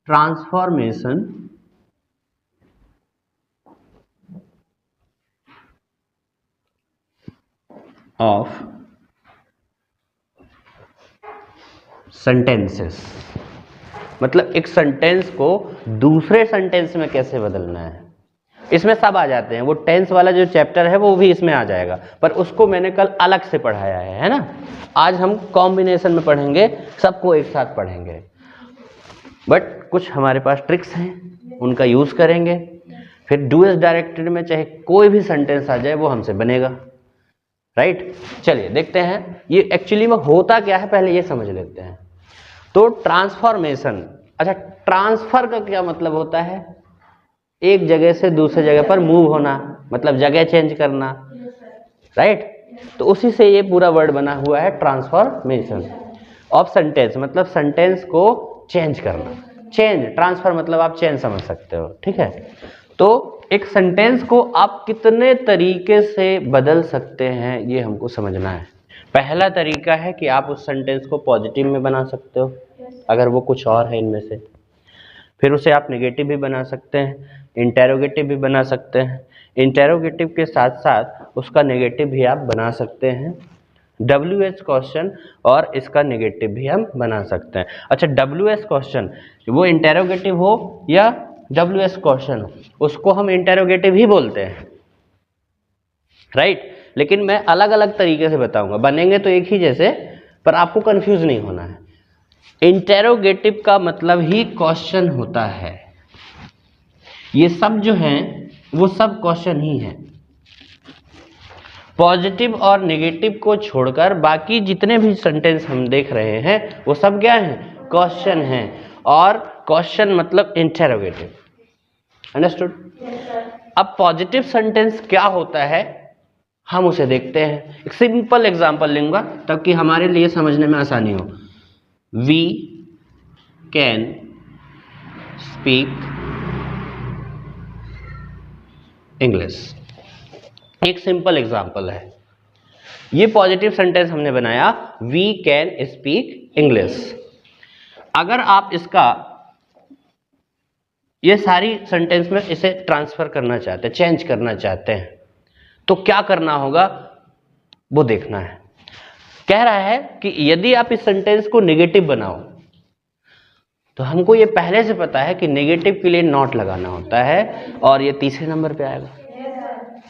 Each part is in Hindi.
ट्रांसफॉर्मेशन ऑफ सेंटेंसेस, मतलब एक सेंटेंस को दूसरे सेंटेंस में कैसे बदलना है। इसमें सब आ जाते हैं, वो टेंस वाला जो चैप्टर है वो भी इसमें आ जाएगा, पर उसको मैंने कल अलग से पढ़ाया है ना। आज हम कॉम्बिनेशन में पढ़ेंगे, सबको एक साथ पढ़ेंगे, बट कुछ हमारे पास ट्रिक्स हैं उनका यूज करेंगे, फिर डूएस डायरेक्टेड में चाहे कोई भी सेंटेंस आ जाए वो हमसे बनेगा, राइट। चलिए देखते हैं ये एक्चुअली में होता क्या है, पहले ये समझ लेते हैं। तो ट्रांसफॉर्मेशन, अच्छा ट्रांसफर का क्या मतलब होता है, एक जगह से दूसरे जगह पर मूव होना, मतलब जगह चेंज करना, राइट। तो उसी से ये पूरा वर्ड बना हुआ है ट्रांसफॉर्मेशन ऑफ सेंटेंस, मतलब सेंटेंस को चेंज करना। चेंज, ट्रांसफर मतलब आप चेंज समझ सकते हो, ठीक है। तो एक सेंटेंस को आप कितने तरीके से बदल सकते हैं ये हमको समझना है। पहला तरीका है कि आप उस सेंटेंस को पॉजिटिव में बना सकते हो अगर वो कुछ और है इनमें से, फिर उसे आप नेगेटिव भी बना सकते हैं, इंटेरोगेटिव भी बना सकते हैं, इंटेरोगेटिव के साथ साथ उसका नेगेटिव भी आप बना सकते हैं, WH क्वेश्चन और इसका नेगेटिव भी हम बना सकते हैं। अच्छा WH क्वेश्चन वो इंटेरोगेटिव हो या WH क्वेश्चन, उसको हम इंटेरोगेटिव ही बोलते हैं, राइट। लेकिन मैं अलग अलग तरीके से बताऊंगा, बनेंगे तो एक ही जैसे, पर आपको कंफ्यूज नहीं होना है। इंटेरोगेटिव का मतलब ही क्वेश्चन होता है, ये सब जो हैं वो सब क्वेश्चन ही हैं। पॉजिटिव और नेगेटिव को छोड़कर बाकी जितने भी सेंटेंस हम देख रहे हैं वो सब क्या हैं, क्वेश्चन हैं, और क्वेश्चन मतलब इंटेरोगेटिव, अंडरस्टूड। अब पॉजिटिव सेंटेंस क्या होता है हम उसे देखते हैं, एक सिंपल एग्जांपल लूंगा ताकि हमारे लिए समझने में आसानी हो। वी कैन स्पीक इंग्लिश, एक सिंपल एग्जांपल है। ये पॉजिटिव सेंटेंस हमने बनाया, वी कैन स्पीक इंग्लिश। अगर आप इसका ये सारी सेंटेंस में इसे ट्रांसफर करना चाहते हैं, चेंज करना चाहते हैं, तो क्या करना होगा वो देखना है। कह रहा है कि यदि आप इस सेंटेंस को नेगेटिव बनाओ तो हमको ये पहले से पता है कि नेगेटिव के लिए नॉट लगाना होता है और ये तीसरे नंबर पे आएगा,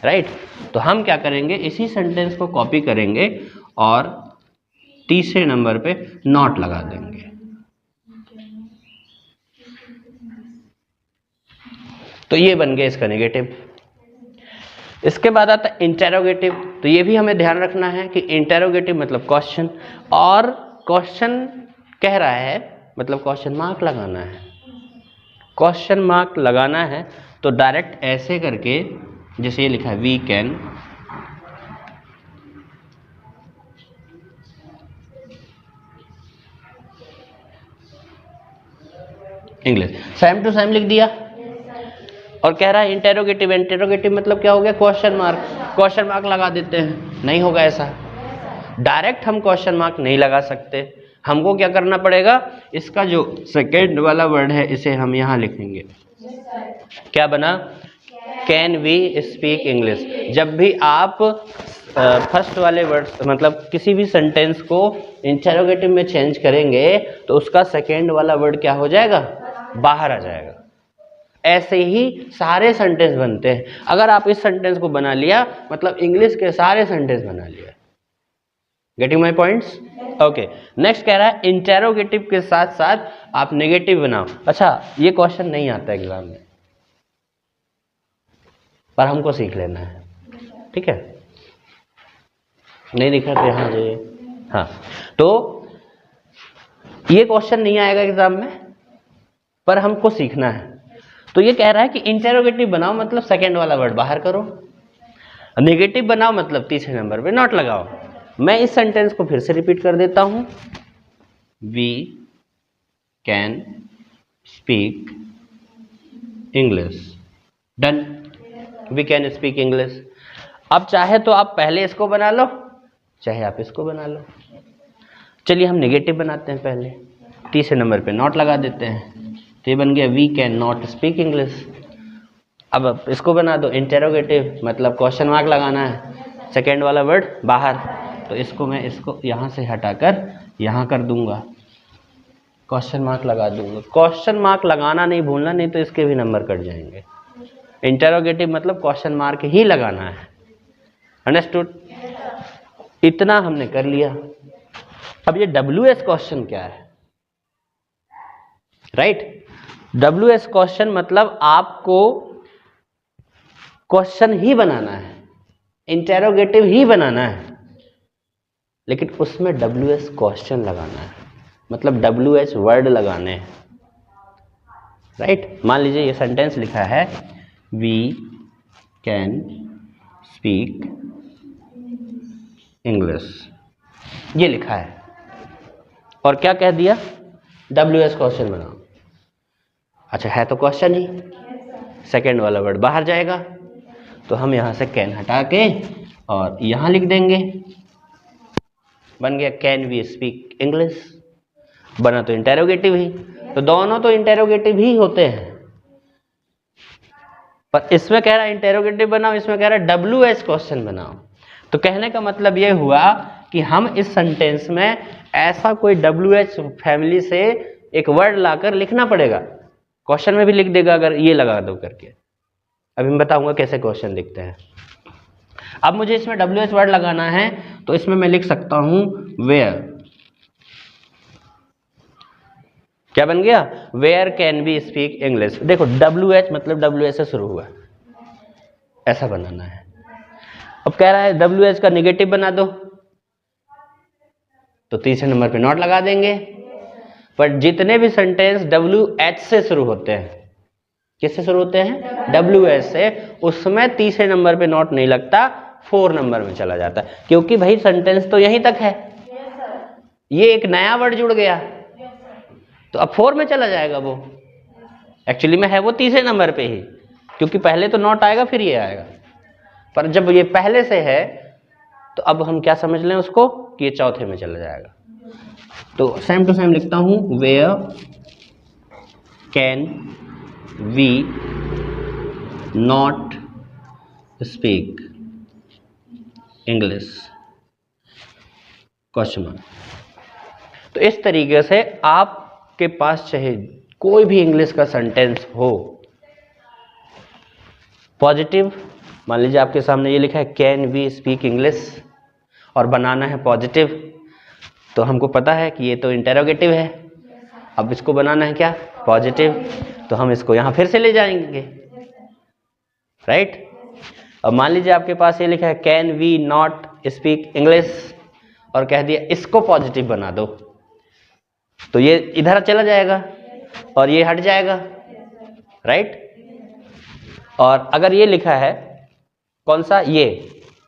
राइट। तो हम क्या करेंगे, इसी सेंटेंस को कॉपी करेंगे और तीसरे नंबर पे नॉट लगा देंगे। तो ये बन गया इसका नेगेटिव। इसके बाद आता है इंटेरोगेटिव, तो ये भी हमें ध्यान रखना है कि इंटेरोगेटिव मतलब क्वेश्चन, और क्वेश्चन कह रहा है मतलब क्वेश्चन मार्क लगाना है। क्वेश्चन मार्क लगाना है तो डायरेक्ट ऐसे करके, जैसे ये लिखा है we can English, same to same लिख दिया। और कह रहा है इंटेरोगेटिव, इंटेरोगेटिव मतलब क्या हो गया, क्वेश्चन मार्क, क्वेश्चन मार्क लगा देते हैं। नहीं होगा ऐसा, डायरेक्ट हम क्वेश्चन मार्क नहीं लगा सकते, हमको क्या करना पड़ेगा, इसका जो सेकेंड वाला वर्ड है इसे हम यहाँ लिखेंगे। क्या बना, कैन वी स्पीक इंग्लिश। जब भी आप फर्स्ट वाले वर्ड मतलब किसी भी सेंटेंस को इंटेरोगेटिव में चेंज करेंगे तो उसका सेकेंड वाला वर्ड क्या हो जाएगा, बाहर आ जाएगा। ऐसे ही सारे सेंटेंस बनते हैं। अगर आप इस सेंटेंस को बना लिया मतलब इंग्लिश के सारे सेंटेंस बना लिया। Getting my points, okay. Next कह रहा है इंटेरोगेटिव के साथ साथ आप नेगेटिव बनाओ। अच्छा ये क्वेश्चन नहीं आता एग्जाम में, पर हमको सीख लेना है, ठीक है। नहीं लिखा तो यहाँ जाइए, हाँ। तो ये क्वेश्चन नहीं आएगा एग्जाम में, पर हमको सीखना है। तो ये कह रहा है कि इंटेरोगेटिव बनाओ मतलब सेकेंड वाला वर्ड बाहर करो, नेगेटिव बनाओ मतलब तीसरे नंबर पे नॉट लगाओ। मैं इस सेंटेंस को फिर से रिपीट कर देता हूं, we can speak English, done, we can speak English. अब चाहे तो आप पहले इसको बना लो, चाहे आप इसको बना लो। चलिए हम नेगेटिव बनाते हैं, पहले तीसरे नंबर पे नॉट लगा देते हैं, तो ये बन गया we can not speak English. अब इसको बना दो इंटेरोगेटिव, मतलब क्वेश्चन मार्क लगाना है, सेकेंड वाला वर्ड बाहर, तो इसको मैं इसको यहाँ से हटाकर यहाँ कर दूंगा, क्वेश्चन मार्क लगा दूंगा। क्वेश्चन मार्क लगाना नहीं भूलना, नहीं तो इसके भी नंबर कट जाएंगे। इंटेरोगेटिव मतलब क्वेश्चन मार्क ही लगाना है, अंडरस्टूड? इतना हमने कर लिया। अब ये WS क्वेश्चन क्या है, राइट? WS क्वेश्चन मतलब आपको क्वेश्चन ही बनाना है, इंटेरोगेटिव ही बनाना है, लेकिन उसमें WS क्वेश्चन लगाना है, मतलब WH वर्ड लगाने हैं, राइट? मान लीजिए ये सेंटेंस लिखा है वी कैन स्पीक इंग्लिश, ये लिखा है, और क्या कह दिया? WS क्वेश्चन बनाओ। अच्छा, है तो क्वेश्चन ही, सेकेंड वाला वर्ड बाहर जाएगा, तो हम यहां से कैन हटा के और यहां लिख देंगे, बन गया कैन वी स्पीक इंग्लिश। बना तो इंटेरोगेटिव ही, तो दोनों तो इंटेरोगेटिव ही होते हैं, पर इसमें कह रहा है इंटेरोगेटिव बनाओ, इसमें कह रहा है WH क्वेश्चन बनाओ। तो कहने का मतलब ये हुआ कि हम इस सेंटेंस में ऐसा कोई WH फैमिली से एक वर्ड लाकर लिखना पड़ेगा, क्वेश्चन में भी लिख देगा अगर ये लगा दो करके। अभी मैं बताऊंगा कैसे क्वेश्चन लिखते हैं। अब मुझे इसमें WH वर्ड लगाना है, तो इसमें मैं लिख सकता हूं वेयर। क्या बन गया? Where can we speak English. देखो WH मतलब WH से शुरू हुआ, ऐसा बनाना है। अब कह रहा है WH का निगेटिव बना दो, तो तीसरे नंबर पे नॉट लगा देंगे। पर जितने भी सेंटेंस WH से शुरू होते हैं, किससे शुरू होते हैं? WH से, उसमें तीसरे नंबर पे नॉट नहीं लगता, 4 नंबर में चला जाता है, क्योंकि भाई सेंटेंस तो यहीं तक है, ये एक नया वर्ड जुड़ गया, तो अब 4 में चला जाएगा। वो एक्चुअली में है वो तीसरे नंबर पे ही, क्योंकि पहले तो नॉट आएगा फिर ये आएगा, पर जब ये पहले से है तो अब हम क्या समझ लें उसको कि ये चौथे में चला जाएगा। तो सेम टू सेम लिखता हूं where can we not speak English question mark. तो इस तरीके से आपके पास चाहे कोई भी इंग्लिश का सेंटेंस हो, पॉजिटिव, मान लीजिए आपके सामने ये लिखा है कैन वी स्पीक इंग्लिश और बनाना है पॉजिटिव, तो हमको पता है कि ये तो इंटेरोगेटिव है, अब इसको बनाना है क्या? पॉजिटिव, तो हम इसको यहां फिर से ले जाएंगे, राइट? अब मान लीजिए आपके पास ये लिखा है can we not speak English और कह दिया इसको पॉजिटिव बना दो, तो ये इधर चला जाएगा और ये हट जाएगा, राइट? और अगर ये लिखा है कौन सा? ये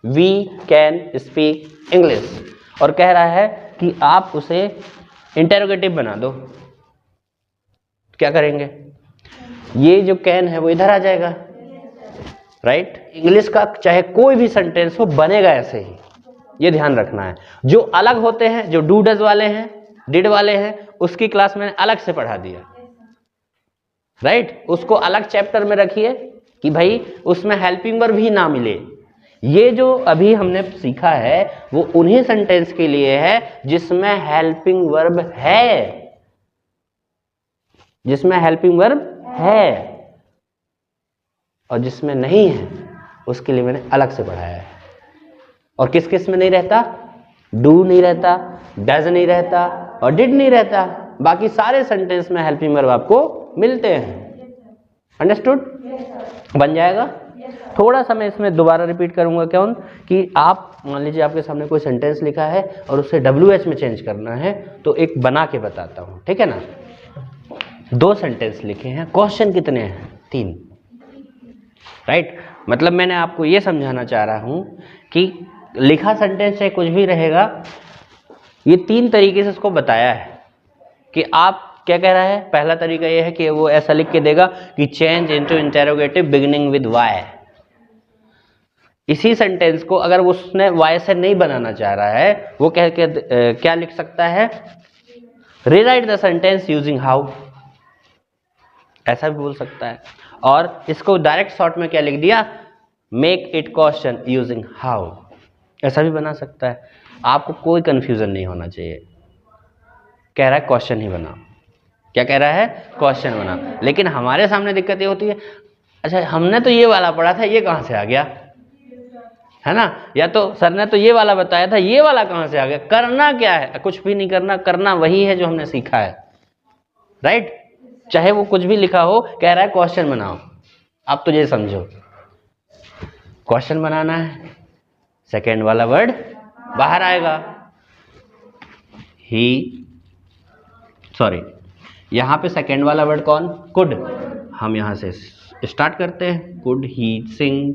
वी कैन स्पीक इंग्लिश और कह रहा है कि आप उसे इंटेरोगेटिव बना दो, क्या करेंगे? ये जो कैन है वो इधर आ जाएगा, राइट? इंग्लिश का चाहे कोई भी सेंटेंस हो बनेगा ऐसे ही, ये ध्यान रखना है। जो अलग होते हैं, जो डू डज वाले हैं, डिड वाले हैं, उसकी क्लास मैंने अलग से पढ़ा दिया, राइट? उसको अलग चैप्टर में रखिए कि भाई उसमें हेल्पिंग वर्ब भी ना मिले। ये जो अभी हमने सीखा है वो उन्हीं सेंटेंस के लिए है जिसमें हेल्पिंग वर्ब है, जिसमें हेल्पिंग वर्ब है, और जिसमें नहीं है उसके लिए मैंने अलग से पढ़ाया है। और किस किस में नहीं रहता? डू नहीं रहता, डज नहीं रहता और डिड नहीं रहता, बाकी सारे सेंटेंस में हेल्पिंग वर्ब आपको मिलते हैं। अंडरस्टूड? बन जाएगा। थोड़ा सा मैं इसमें दोबारा रिपीट करूंगा, क्यों कि आप मान लीजिए आपके सामने कोई सेंटेंस लिखा है और उसे WH में चेंज करना है, तो एक बना के बताता हूं, ठीक है ना? 2 सेंटेंस लिखे हैं, क्वेश्चन कितने हैं? 3, राइट? मतलब मैंने आपको ये समझाना चाह रहा हूं कि लिखा सेंटेंस चाहे कुछ भी रहेगा, ये 3 तरीके से उसको बताया है कि आप क्या कह रहा है। पहला तरीका ये है कि वो ऐसा लिख के देगा कि change into interrogative beginning with why. इसी सेंटेंस को अगर उसने वाई से नहीं बनाना चाह रहा है, वो कह के क्या लिख सकता है? Rewrite the sentence using how. ऐसा भी बोल सकता है। और इसको डायरेक्ट शॉर्ट में क्या लिख दिया, make it question using how, ऐसा भी बना सकता है। आपको कोई कंफ्यूजन नहीं होना चाहिए। कह रहा है क्वेश्चन ही बनाओ, क्या कह रहा है, क्वेश्चन बना। लेकिन हमारे सामने दिक्कत ये होती है, अच्छा हमने तो ये वाला पढ़ा था, ये कहाँ से आ गया, है ना, या तो सर ने तो ये वाला बताया था, ये वाला कहाँ से आ गया। करना क्या है, कुछ भी नहीं करना, करना वही है जो हमने सीखा है, राइट। चाहे वो कुछ भी लिखा हो, कह रहा है क्वेश्चन बनाओ। आप तो ये समझो क्वेश्चन बनाना है, सेकेंड वाला वर्ड बाहर आएगा, ही, सॉरी यहां पे सेकेंड वाला वर्ड कौन, कुड। हम यहां से स्टार्ट करते हैं, could he sing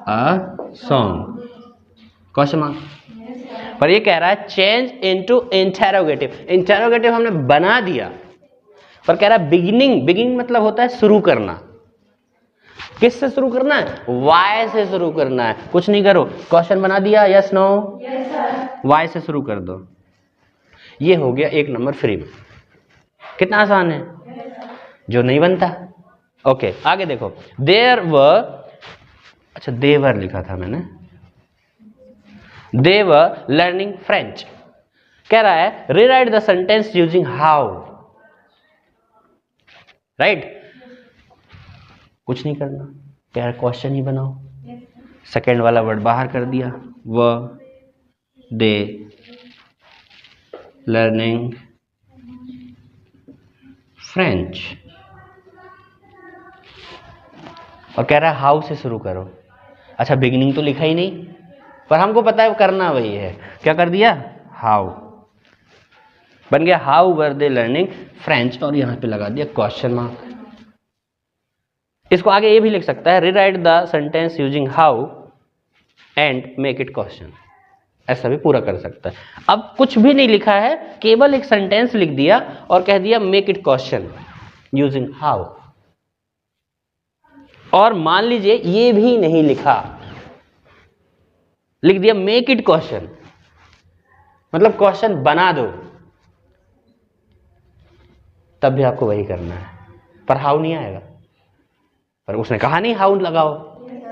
a song, question mark. पर ये कह रहा है चेंज इनटू इंटेरोगेटिव, इंटेरोगेटिव हमने बना दिया, पर कह रहा है बिगिनिंग, बिगिनिंग मतलब होता है शुरू करना। किससे शुरू करना है, वाई से शुरू करना है। कुछ नहीं करो, क्वेश्चन बना दिया, यस नो, वाई से शुरू कर दो। ये हो गया एक नंबर फ्री में। कितना आसान है, जो नहीं बनता। ओके आगे देखो, देयर वर, अच्छा देवर लिखा था मैंने, दे वर लर्निंग फ्रेंच। कह रहा है rewrite the sentence using how, right. कुछ नहीं करना, कह रहा क्वेश्चन ही बनाओ। सेकेंड वाला वर्ड बाहर कर दिया, व दे लर्निंग फ्रेंच, और कह रहा है हाउ से शुरू करो। अच्छा बिगिनिंग तो लिखा ही नहीं, पर हमको पता है करना वही है, क्या कर दिया, हाउ, बन गया how were they learning French, और यहां पे लगा दिया क्वेश्चन मार्क। इसको आगे ये भी लिख सकता है, rewrite the sentence using how and make it question, ऐसा भी पूरा कर सकता है। अब कुछ भी नहीं लिखा है, केवल एक सेंटेंस लिख दिया और कह दिया make it question using how. और मान लीजिए ये भी नहीं लिखा, लिख दिया मेक इट क्वेश्चन, मतलब क्वेश्चन बना दो, तब भी आपको वही करना है, पर हाउ नहीं आएगा। पर उसने कहा नहीं हाउ लगाओ,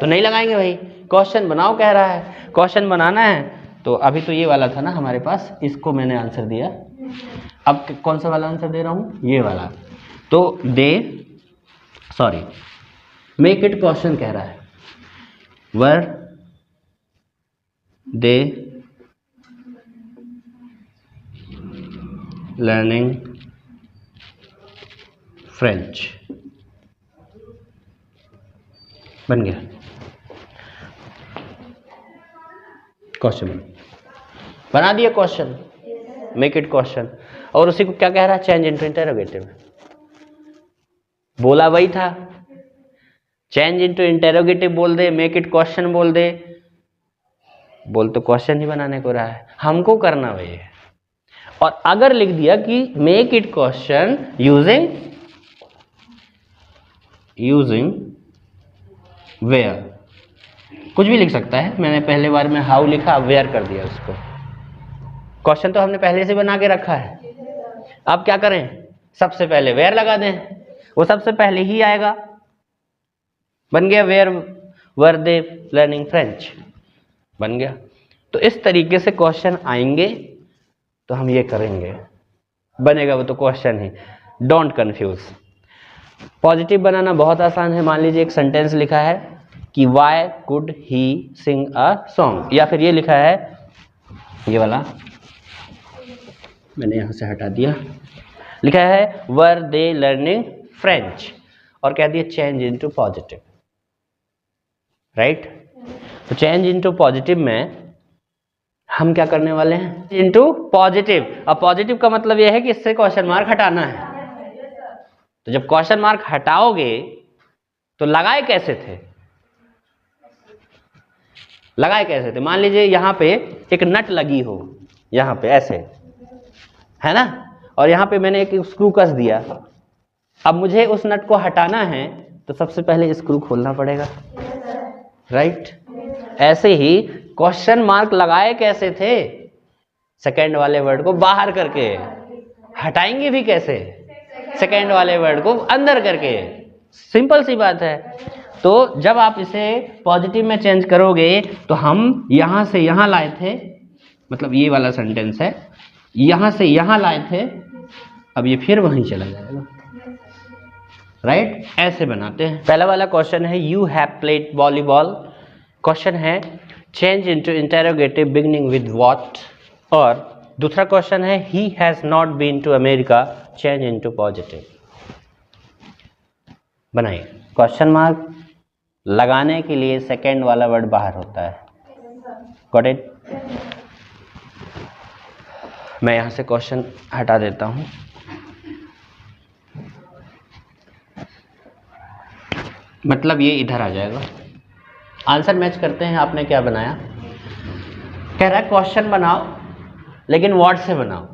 तो नहीं लगाएंगे भाई, क्वेश्चन बनाओ कह रहा है, क्वेश्चन बनाना है। तो अभी तो ये वाला था ना हमारे पास, इसको मैंने आंसर दिया, अब कौन सा वाला आंसर दे रहा हूं, ये वाला। तो दे, सॉरी मेक इट क्वेश्चन कह रहा है, वर दे लर्निंग फ्रेंच, बन गया क्वेश्चन, बना दिया क्वेश्चन, मेक इट क्वेश्चन। और उसी को क्या कह रहा है, चेंज इनटू इंटेरोगेटिव, बोला वही था, चेंज इनटू इंटेरोगेटिव बोल दे, मेक इट क्वेश्चन बोल दे, बोल तो क्वेश्चन ही बनाने को रहा है, हमको करना वही है। और अगर लिख दिया कि make it question using var, कुछ भी लिख सकता है, मैंने पहले बार में हाउ लिखा, वेयर कर दिया उसको। क्वेश्चन तो हमने पहले से बना के रखा है, अब क्या करें, सबसे पहले वेयर लगा दें, वो सबसे पहले ही आएगा, बन गया where were they learning French, बन गया। तो इस तरीके से क्वेश्चन आएंगे तो हम ये करेंगे, बनेगा वो तो क्वेश्चन ही, डोंट कंफ्यूज। पॉजिटिव बनाना बहुत आसान है, मान लीजिए एक सेंटेंस लिखा है कि why could he sing a song, या फिर ये लिखा है, ये वाला मैंने यहां से हटा दिया, लिखा है वर दे लर्निंग फ्रेंच, और कह दिया चेंज इनटू पॉजिटिव, राइट। तो चेंज इनटू पॉजिटिव में हम क्या करने वाले हैं, इनटू पॉजिटिव। अब पॉजिटिव का मतलब यह है कि इससे क्वेश्चन मार्क हटाना है। तो जब क्वेश्चन मार्क हटाओगे तो लगाए कैसे थे, लगाए कैसे थे, मान लीजिए यहां पे एक नट लगी हो, यहां पे ऐसे, है ना, और यहां पे मैंने एक स्क्रू कस दिया। अब मुझे उस नट को हटाना है तो सबसे पहले स्क्रू खोलना पड़ेगा, राइट। ऐसे ही क्वेश्चन मार्क लगाए कैसे थे, सेकंड वाले वर्ड को बाहर करके, हटाएंगे भी कैसे, सेकेंड वाले वर्ड को अंदर करके, सिंपल सी बात है। तो जब आप इसे पॉजिटिव में चेंज करोगे तो हम यहां से यहां लाए थे, मतलब ये वाला सेंटेंस है, यहां से यहां लाए थे, अब ये फिर वहीं चला जाएगा, राइट? ऐसे बनाते हैं। पहला वाला क्वेश्चन है you have played volleyball. Question है change into interrogative beginning with what, और दूसरा क्वेश्चन है he has not been to America, change into positive. बनाइए। क्वेश्चन मार्क लगाने के लिए सेकेंड वाला वर्ड बाहर होता है, गॉट इट? मैं यहां से क्वेश्चन हटा देता हूं। मतलब ये इधर आ जाएगा। आंसर मैच करते हैं। आपने क्या बनाया? कह रहा है क्वेश्चन बनाओ लेकिन वर्ड से बनाओ।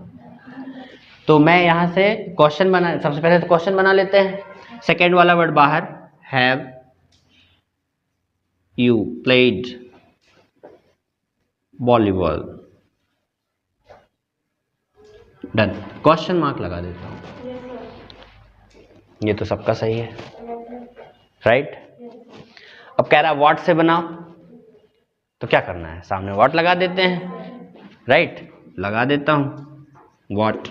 तो मैं यहां से क्वेश्चन बना, सबसे पहले तो क्वेश्चन बना लेते हैं। सेकेंड वाला वर्ड बाहर, have you played volleyball, done. Question mark लगा देता हूं। ये तो सबका सही है, राइट? अब कह रहा है व्हाट से बनाओ, तो क्या करना है? सामने व्हाट लगा देते हैं, राइट? लगा देता हूं व्हाट।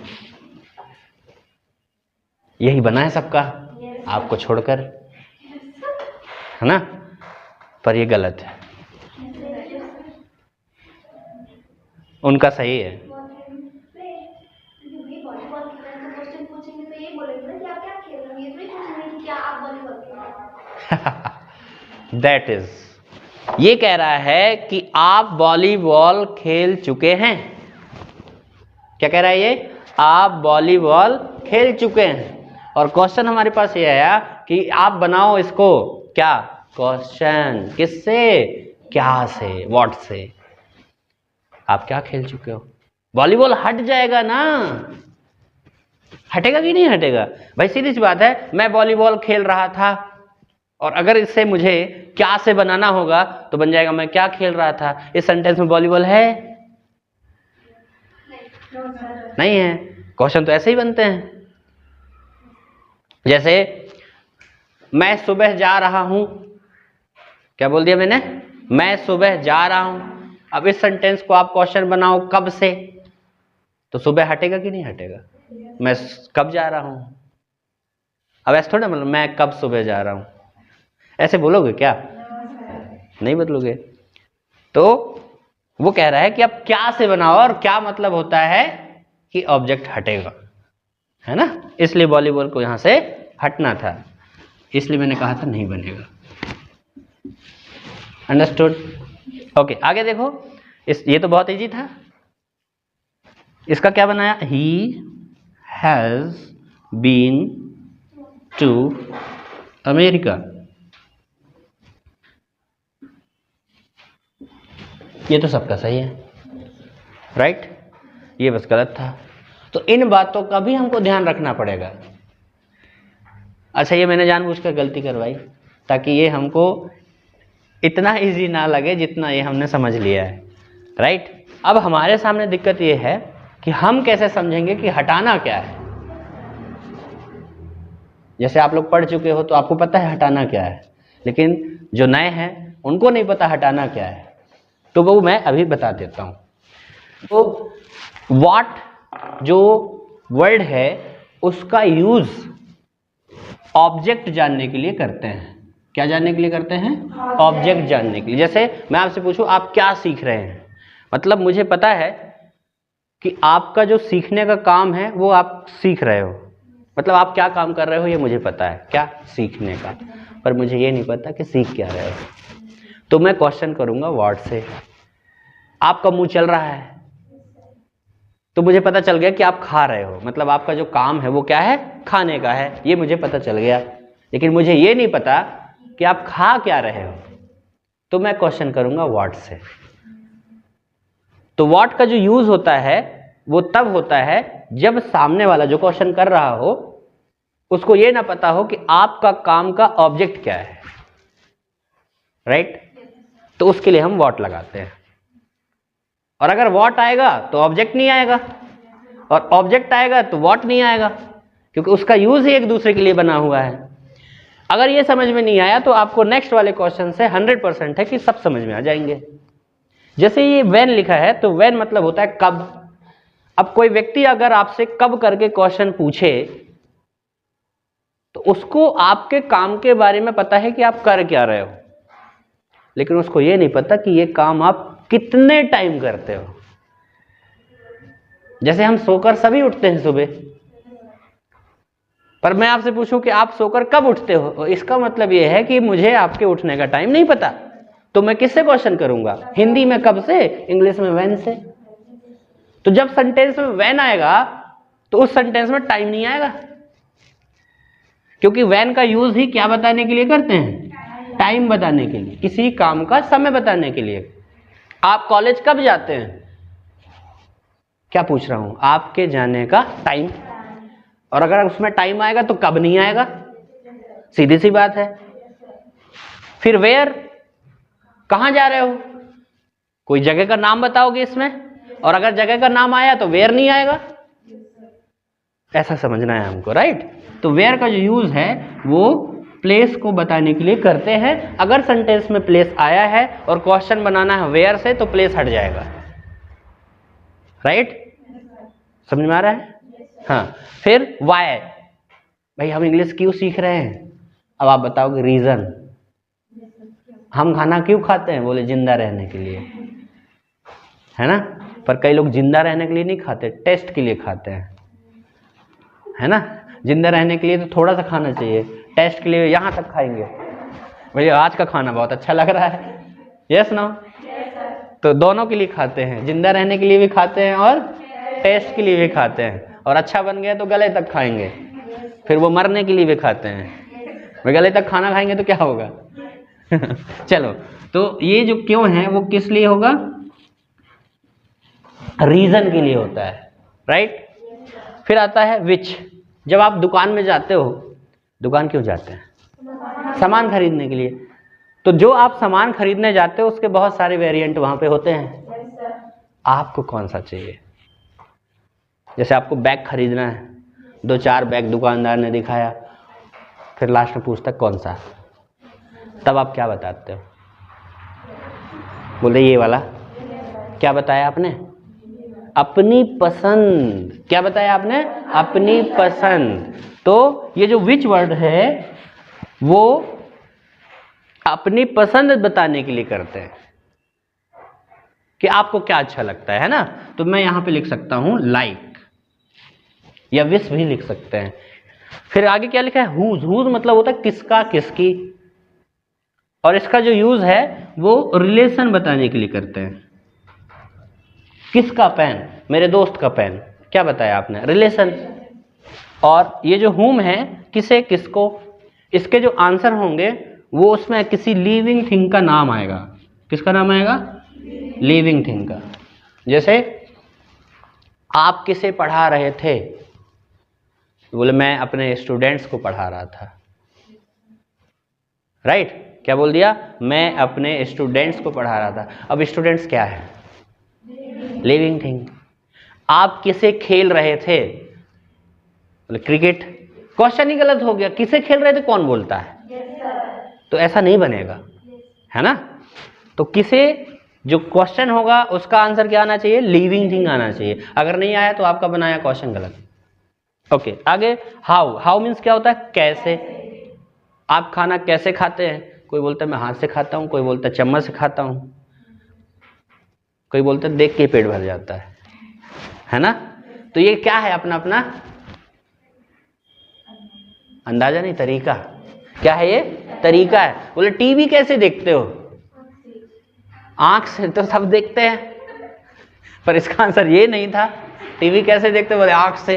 यही बना है सबका, आपको छोड़कर, है ना? पर ये गलत है, उनका सही है। दैट इज, ये कह रहा है कि आप वॉलीबॉल खेल चुके हैं। क्या कह रहा है ये? आप वॉलीबॉल खेल चुके हैं। और क्वेश्चन हमारे पास ये आया कि आप बनाओ इसको क्या? क्वेश्चन। किससे? क्या से? व्हाट से। आप क्या खेल चुके हो? वॉलीबॉल हट जाएगा ना, हटेगा कि नहीं हटेगा? भाई सीधी सी बात है, मैं वॉलीबॉल खेल रहा था, और अगर इससे मुझे क्या से बनाना होगा तो बन जाएगा मैं क्या खेल रहा था। इस सेंटेंस में वॉलीबॉल है? नहीं है। क्वेश्चन तो ऐसे ही बनते हैं। जैसे मैं सुबह जा रहा हूं, क्या बोल दिया मैंने? मैं सुबह जा रहा हूं। अब इस सेंटेंस को आप क्वेश्चन बनाओ कब से, तो सुबह हटेगा कि नहीं हटेगा? मैं कब जा रहा हूं। अब ऐसे थोड़ा मतलब मैं कब सुबह जा रहा हूं, ऐसे बोलोगे क्या? नहीं बदलोगे। तो वो कह रहा है कि अब क्या से बनाओ, और क्या मतलब होता है कि ऑब्जेक्ट हटेगा, है ना? इसलिए वॉलीबॉल को यहां से हटना था, इसलिए मैंने कहा था नहीं बनेगा। अंडरस्टूड? ओके, आगे देखो। ये तो बहुत इजी था। इसका क्या बनाया? He has been to America. ये तो सबका सही है, राइट? ये बस गलत था। तो इन बातों का भी हमको ध्यान रखना पड़ेगा। अच्छा, ये मैंने जानबूझकर गलती करवाई ताकि ये हमको इतना इजी ना लगे जितना ये हमने समझ लिया है, राइट? अब हमारे सामने दिक्कत ये है कि हम कैसे समझेंगे कि हटाना क्या है। जैसे आप लोग पढ़ चुके हो तो आपको पता है हटाना क्या है, लेकिन जो नए हैं उनको नहीं पता हटाना क्या है, तो वो मैं अभी बता देता हूं। तो व्हाट जो वर्ड है उसका यूज ऑब्जेक्ट जानने के लिए करते हैं। क्या जानने के लिए करते हैं? ऑब्जेक्ट जानने के लिए। जैसे मैं आपसे पूछूं आप क्या सीख रहे हैं, मतलब मुझे पता है कि आपका जो सीखने का काम है वो आप सीख रहे हो, मतलब आप क्या काम कर रहे हो ये मुझे पता है, क्या? सीखने का। पर मुझे ये नहीं पता कि सीख क्या रहे हो। तो मैं क्वेश्चन करूंगा व्हाट से। आपका मुंह चल रहा है तो मुझे पता चल गया कि आप खा रहे हो, मतलब आपका जो काम है वो क्या है? खाने का है, ये मुझे पता चल गया। लेकिन मुझे ये नहीं पता कि आप खा क्या रहे हो, तो मैं क्वेश्चन करूंगा व्हाट से। तो व्हाट का जो यूज होता है वो तब होता है जब सामने वाला जो क्वेश्चन कर रहा हो उसको ये ना पता हो कि आपका काम का ऑब्जेक्ट क्या है, राइट? तो उसके लिए हम व्हाट लगाते हैं। और अगर व्हाट आएगा तो ऑब्जेक्ट नहीं आएगा, और ऑब्जेक्ट आएगा तो व्हाट नहीं आएगा, क्योंकि उसका यूज ही एक दूसरे के लिए बना हुआ है। अगर ये समझ में नहीं आया तो आपको नेक्स्ट वाले क्वेश्चन से 100% है कि सब समझ में आ जाएंगे। जैसे ये व्हेन लिखा है तो व्हेन मतलब होता है कब। अब कोई व्यक्ति अगर आपसे कब करके क्वेश्चन पूछे तो उसको आपके काम के बारे में पता है कि आप कर क्या रहे हो, लेकिन उसको ये नहीं पता कि ये काम आप कितने टाइम करते हो। जैसे हम सोकर सभी उठते हैं सुबह, पर मैं आपसे पूछूं कि आप सोकर कब उठते हो, इसका मतलब यह है कि मुझे आपके उठने का टाइम नहीं पता, तो मैं किससे क्वेश्चन करूंगा? हिंदी में कब से, इंग्लिश में व्हेन से। तो जब सेंटेंस में व्हेन आएगा तो उस सेंटेंस में टाइम नहीं आएगा, क्योंकि व्हेन का यूज ही क्या बताने के लिए करते हैं? टाइम बताने के लिए, किसी काम का समय बताने के लिए। आप कॉलेज कब जाते हैं? क्या पूछ रहा हूं? आपके जाने का टाइम। और अगर उसमें टाइम आएगा तो कब नहीं आएगा, सीधी सी बात है। फिर वेयर, कहां जा रहे हो, कोई जगह का नाम बताओगे इसमें, और अगर जगह का नाम आया तो वेयर नहीं आएगा। ऐसा समझना है हमको, राइट। तो वेयर का जो यूज है वो प्लेस को बताने के लिए करते हैं। अगर सेंटेंस में प्लेस आया है और क्वेश्चन बनाना है वेयर से तो प्लेस हट जाएगा, राइट। समझ में आ रहा है? हाँ। फिर वाई, भाई हम इंग्लिश क्यों सीख रहे हैं? अब आप बताओगे रीजन। हम खाना क्यों खाते हैं? बोले जिंदा रहने के लिए, है ना। पर कई लोग जिंदा रहने के लिए नहीं खाते, टेस्ट के लिए खाते हैं, है ना। जिंदा रहने के लिए तो थोड़ा सा खाना चाहिए, टेस्ट के लिए यहां तक खाएंगे, भैया आज का खाना बहुत अच्छा लग रहा है, यस नो। तो दोनों के लिए खाते हैं, जिंदा रहने के लिए भी खाते हैं और टेस्ट के लिए भी खाते हैं। और अच्छा बन गया तो गले तक खाएंगे, फिर वो मरने के लिए भी खाते हैं। गले तक खाना खाएंगे तो क्या होगा? चलो, तो ये जो क्यों है वो किस लिए होगा? रीजन के लिए होता है, राइट। फिर आता है विच। जब आप दुकान में जाते हो, दुकान क्यों जाते हैं? सामान खरीदने के लिए। तो जो आप सामान खरीदने जाते हो उसके बहुत सारे वेरिएंट वहां पे होते हैं। आपको कौन सा चाहिए? जैसे आपको बैग खरीदना है, 2-4 बैग दुकानदार ने दिखाया, फिर लास्ट में पूछता कौन सा, तब आप क्या बताते हो? बोले ये वाला। क्या बताया आपने? अपनी पसंद। क्या बताया आपने? अपनी पसंद। तो ये जो विच वर्ड है वो अपनी पसंद बताने के लिए करते हैं कि आपको क्या अच्छा लगता है ना। तो मैं यहां पे लिख सकता हूं लाइक, या विश भी लिख सकते हैं। फिर आगे क्या लिखा है? हुज। हुज मतलब होता है किसका, किसकी। और इसका जो यूज है वो रिलेशन बताने के लिए करते हैं। किसका पेन? मेरे दोस्त का पेन। क्या बताया आपने? रिलेशन। और ये जो हुम है, किसे, किसको। इसके जो आंसर होंगे वो उसमें किसी लिविंग थिंग का नाम आएगा। किसका नाम आएगा? लिविंग थिंग का। जैसे आप किसे पढ़ा रहे थे? बोले मैं अपने स्टूडेंट्स को पढ़ा रहा था, राइट। क्या बोल दिया? मैं अपने स्टूडेंट्स को पढ़ा रहा था। अब स्टूडेंट्स क्या है? Living thing. आप किसे खेल रहे थे? बोले क्रिकेट। क्वेश्चन ही गलत हो गया, किसे खेल रहे थे कौन बोलता है? तो ऐसा नहीं बनेगा, है ना। तो किसे जो क्वेश्चन होगा उसका आंसर क्या आना चाहिए? लिविंग थिंग आना चाहिए। अगर नहीं आया तो आपका बनाया क्वेश्चन गलत। ओके, आगे हाउ। हाउ मीन्स क्या होता है? कैसे। आप खाना कैसे खाते हैं? कोई बोलता है मैं हाथ से खाता हूं, कोई बोलता है चम्मच से खाता हूं, कोई बोलता है देख के पेट भर जाता है ना। तो ये क्या है? अपना अपना अंदाजा नहीं, तरीका। क्या है ये? तरीका है। बोले टीवी कैसे देखते हो? आंख से तो सब देखते हैं, पर इसका आंसर ये नहीं था। टीवी कैसे देखते हो? बोले आंख से।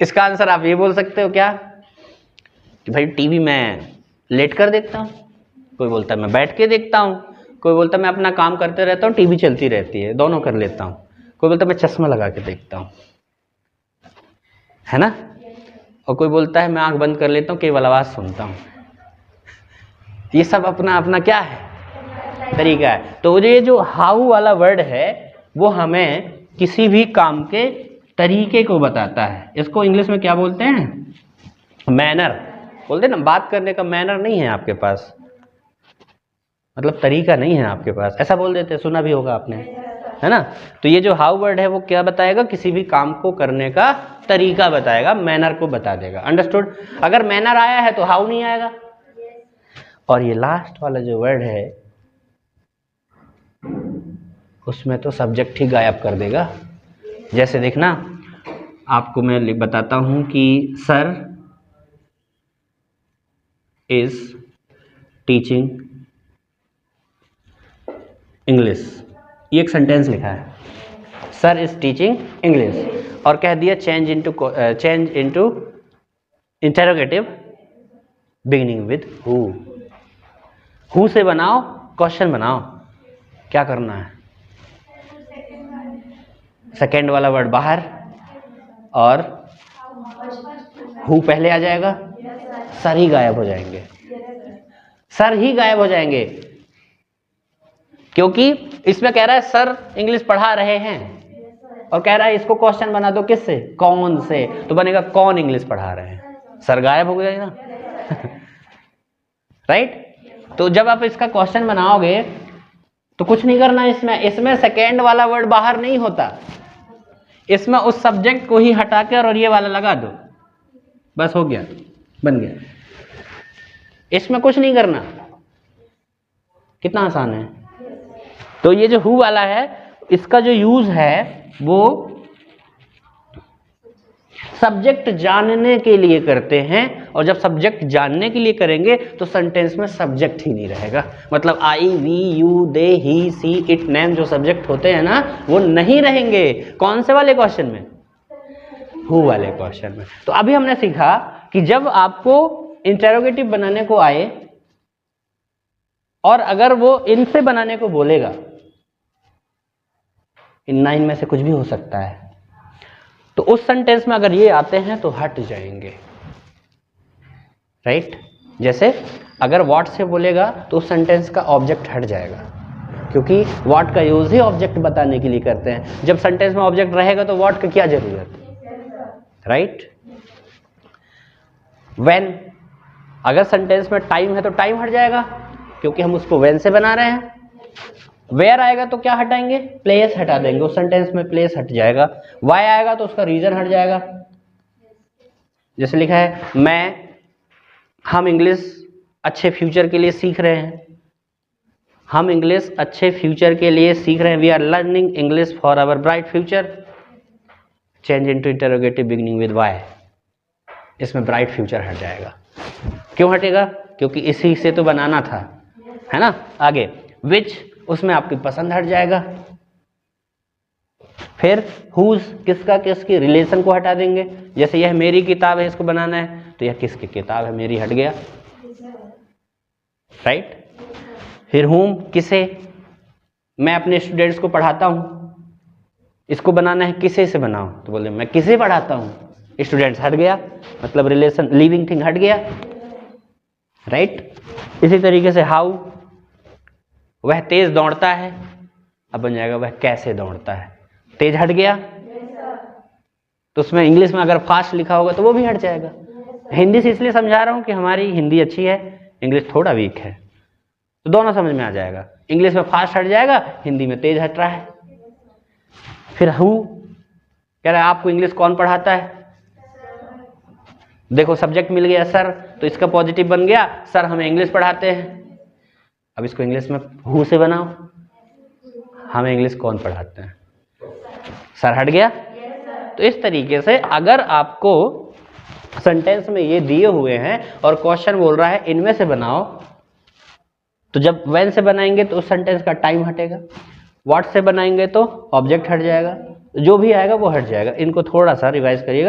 इसका आंसर आप ये बोल सकते हो क्या कि भाई टीवी मैं लेट कर देखता हूं, कोई बोलता है मैं बैठ के देखता हूं, कोई बोलता है मैं अपना काम करते रहता हूं, टीवी चलती रहती है, दोनों कर लेता हूं, कोई बोलता है मैं चश्मा लगा के देखता हूं, है ना। और कोई बोलता है मैं आंख बंद कर लेता हूं, केवल आवाज सुनता हूं। ये सब अपना अपना क्या है? तरीका है। तो ये जो हाउ वाला वर्ड है वो हमें किसी भी काम के तरीके को बताता है। इसको इंग्लिश में क्या बोलते हैं? मैनर बोलते हैं ना। बात करने का मैनर नहीं है आपके पास, मतलब तरीका नहीं है आपके पास, ऐसा बोल देते हैं, सुना भी होगा आपने, है ना। तो ये जो हाउ वर्ड है वो क्या बताएगा? किसी भी काम को करने का तरीका बताएगा, मैनर को बता देगा। अंडरस्टूड? अगर मैनर आया है तो हाउ नहीं आएगा। और ये लास्ट वाला जो वर्ड है उसमें तो सब्जेक्ट ही गायब कर देगा। जैसे देखना, आपको मैं बताता हूं कि सर इज टीचिंग इंग्लिश, ये एक सेंटेंस लिखा है, सर इज टीचिंग इंग्लिश, और कह दिया change into interrogative beginning with who से बनाओ, क्वेश्चन बनाओ। क्या करना है? सेकेंड वाला वर्ड बाहर और हु पहले आ जाएगा, सर ही गायब हो जाएंगे, सर ही गायब हो जाएंगे, क्योंकि इसमें कह रहा है सर इंग्लिश पढ़ा रहे हैं और कह रहा है इसको क्वेश्चन बना दो, किससे? कौन से, तो बनेगा कौन इंग्लिश पढ़ा रहे हैं, सर गायब हो गया ना। राइट? तो जब आप इसका क्वेश्चन बनाओगे तो कुछ नहीं करना इसमें सेकेंड वाला वर्ड बाहर नहीं होता, इसमें उस सब्जेक्ट को ही हटा कर और ये वाला लगा दो, बस हो गया, बन गया। इसमें कुछ नहीं करना, कितना आसान है। तो ये जो हु वाला है, इसका जो यूज है वो सब्जेक्ट जानने के लिए करते हैं, और जब सब्जेक्ट जानने के लिए करेंगे तो सेंटेंस में सब्जेक्ट ही नहीं रहेगा। मतलब I, we, you, they, he, she, it, name जो सब्जेक्ट होते हैं ना, वो नहीं रहेंगे। कौन से वाले क्वेश्चन में? हु वाले क्वेश्चन में। तो अभी हमने सीखा कि जब आपको इंटरोगेटिव बनाने को आए और अगर वो इनसे बनाने को बोलेगा, इन 9 में से कुछ भी हो सकता है, तो उस सेंटेंस में अगर ये आते हैं तो हट जाएंगे। राइट? जैसे अगर व्हाट से बोलेगा तो उस सेंटेंस का ऑब्जेक्ट हट जाएगा, क्योंकि व्हाट का यूज ही ऑब्जेक्ट बताने के लिए करते हैं। जब सेंटेंस में ऑब्जेक्ट रहेगा तो व्हाट का क्या जरूरत? राइट? व्हेन, अगर सेंटेंस में टाइम है तो टाइम हट जाएगा, क्योंकि हम उसको व्हेन से बना रहे हैं। वेयर आएगा तो क्या हटाएंगे? प्लेस हटा देंगे, उस सेंटेंस में प्लेस हट जाएगा। वाई आएगा तो उसका रीजन हट जाएगा। जैसे लिखा है हम इंग्लिश अच्छे फ्यूचर के लिए सीख रहे हैं, हम इंग्लिश अच्छे फ्यूचर के लिए सीख रहे हैं। We are learning English for our bright future, change into interrogative beginning with why, इसमें ब्राइट फ्यूचर हट जाएगा। क्यों हटेगा? क्योंकि इसी से तो बनाना था, है ना। आगे विच, उसमें आपकी पसंद हट जाएगा। फिर हुज, किसका किसकी, रिलेशन को हटा देंगे। जैसे यह मेरी किताब है, इसको बनाना है तो यह किसकी किताब है, मेरी हट गया। राइट? फिर हुम, किसे, मैं अपने स्टूडेंट्स को पढ़ाता हूं, इसको बनाना है किसे से बनाऊं, तो बोले मैं किसे पढ़ाता हूं, स्टूडेंट्स हट गया, मतलब रिलेशन लिविंग थिंग हट गया। राइट? इसी तरीके से हाउ, वह तेज दौड़ता है, अब बन जाएगा वह कैसे दौड़ता है, तेज हट गया। तो उसमें इंग्लिश में अगर फास्ट लिखा होगा तो वो भी हट जाएगा। हिंदी से इसलिए समझा रहा हूं कि हमारी हिंदी अच्छी है, इंग्लिश थोड़ा वीक है, तो दोनों समझ में आ जाएगा। इंग्लिश में फास्ट हट जाएगा, हिंदी में तेज हट रहा है। फिर हु, कह रहा है आपको इंग्लिश कौन पढ़ाता है, देखो सब्जेक्ट मिल गया सर, तो इसका पॉजिटिव बन गया, सर हमें इंग्लिश पढ़ाते हैं। अब इसको इंग्लिश में हु से बनाओ, हमें इंग्लिश कौन पढ़ाते हैं, सर हट गया। तो इस तरीके से अगर आपको सेंटेंस में ये दिए हुए हैं और क्वेश्चन बोल रहा है इनमें से बनाओ, तो जब व्हेन से बनाएंगे तो उस सेंटेंस का टाइम हटेगा, व्हाट से बनाएंगे तो ऑब्जेक्ट हट जाएगा, जो भी आएगा वो हट जाएगा। इनको थोड़ा सा रिवाइज करिएगा।